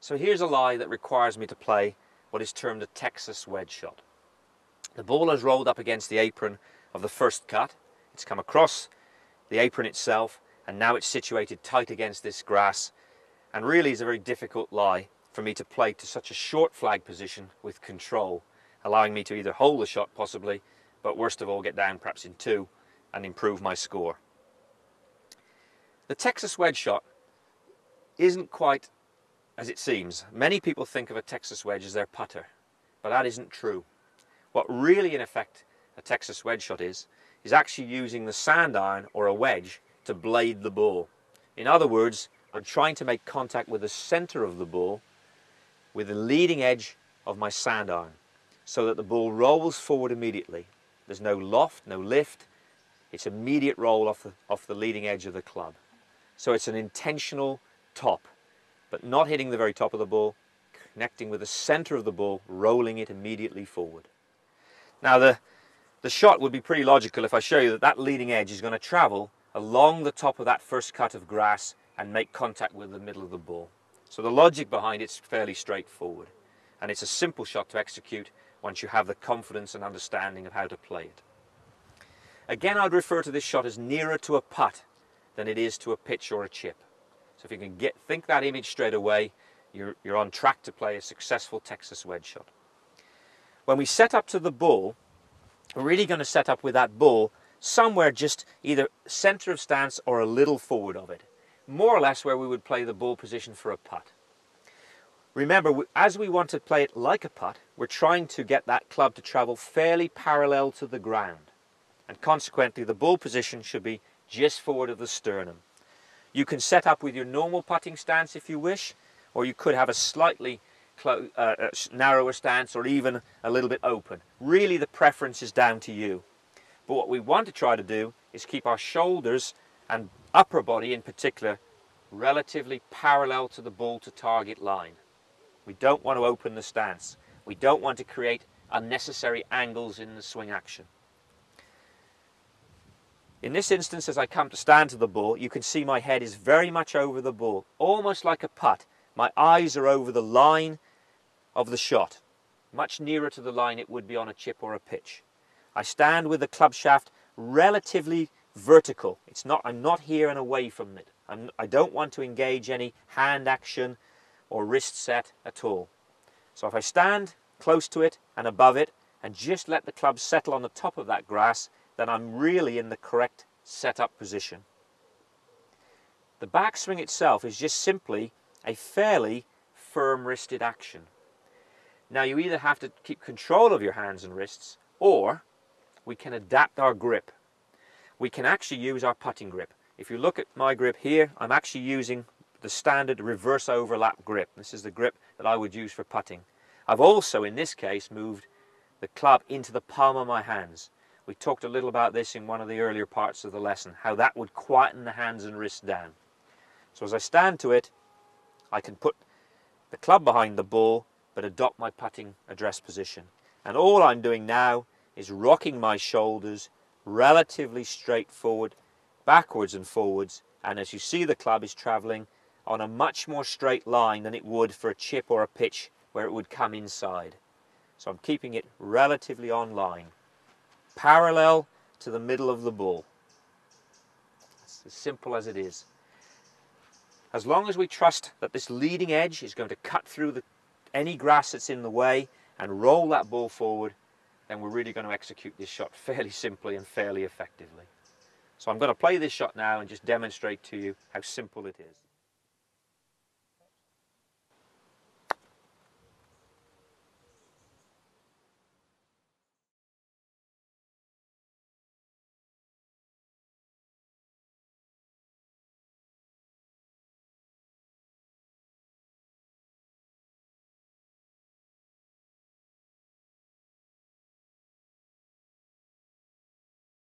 So here's a lie that requires me to play what is termed a Texas wedge shot. The ball has rolled up against the apron of the first cut. It's come across the apron itself, and now it's situated tight against this grass, and really is a very difficult lie for me to play to such a short flag position with control, allowing me to either hold the shot possibly, but worst of all get down perhaps in two and improve my score. The Texas wedge shot isn't quite as it seems. Many people think of a Texas wedge as their putter, but that isn't true. What really in effect a Texas wedge shot is actually using the sand iron or a wedge to blade the ball. In other words, I'm trying to make contact with the center of the ball with the leading edge of my sand iron so that the ball rolls forward immediately. There's no loft, no lift. It's immediate roll off the leading edge of the club. So it's an intentional top, but not hitting the very top of the ball, connecting with the center of the ball, rolling it immediately forward. Now the shot would be pretty logical if I show you that that leading edge is going to travel along the top of that first cut of grass and make contact with the middle of the ball. So the logic behind it's fairly straightforward, and it's a simple shot to execute once you have the confidence and understanding of how to play it. Again, I'd refer to this shot as nearer to a putt than it is to a pitch or a chip. So if you can think that image straight away, you're on track to play a successful Texas wedge shot. When we set up to the ball, we're really going to set up with that ball somewhere just either center of stance or a little forward of it, more or less where we would play the ball position for a putt. Remember, as we want to play it like a putt, we're trying to get that club to travel fairly parallel to the ground, and consequently the ball position should be just forward of the sternum. You can set up with your normal putting stance if you wish, or you could have a slightly narrower stance or even a little bit open. Really the preference is down to you. But what we want to try to do is keep our shoulders and upper body in particular relatively parallel to the ball to target line. We don't want to open the stance. We don't want to create unnecessary angles in the swing action. In this instance, as I come to stand to the ball, you can see my head is very much over the ball, almost like a putt. My eyes are over the line of the shot, much nearer to the line it would be on a chip or a pitch. I stand with the club shaft relatively vertical. I'm not here and away from it. I don't want to engage any hand action or wrist set at all. So if I stand close to it and above it and just let the club settle on the top of that grass, then I'm really in the correct setup position. The backswing itself is just simply a fairly firm wristed action. Now you either have to keep control of your hands and wrists, or we can adapt our grip. We can actually use our putting grip. If you look at my grip here, I'm actually using the standard reverse overlap grip. This is the grip that I would use for putting. I've also, in this case, moved the club into the palm of my hands. We talked a little about this in one of the earlier parts of the lesson, how that would quieten the hands and wrists down. So as I stand to it, I can put the club behind the ball, but adopt my putting address position. And all I'm doing now is rocking my shoulders relatively straight forward, backwards and forwards, and as you see the club is travelling on a much more straight line than it would for a chip or a pitch where it would come inside. So I'm keeping it relatively on line, parallel to the middle of the ball. It's as simple as it is. As long as we trust that this leading edge is going to cut through any grass that's in the way and roll that ball forward, then we're really going to execute this shot fairly simply and fairly effectively. So I'm going to play this shot now and just demonstrate to you how simple it is.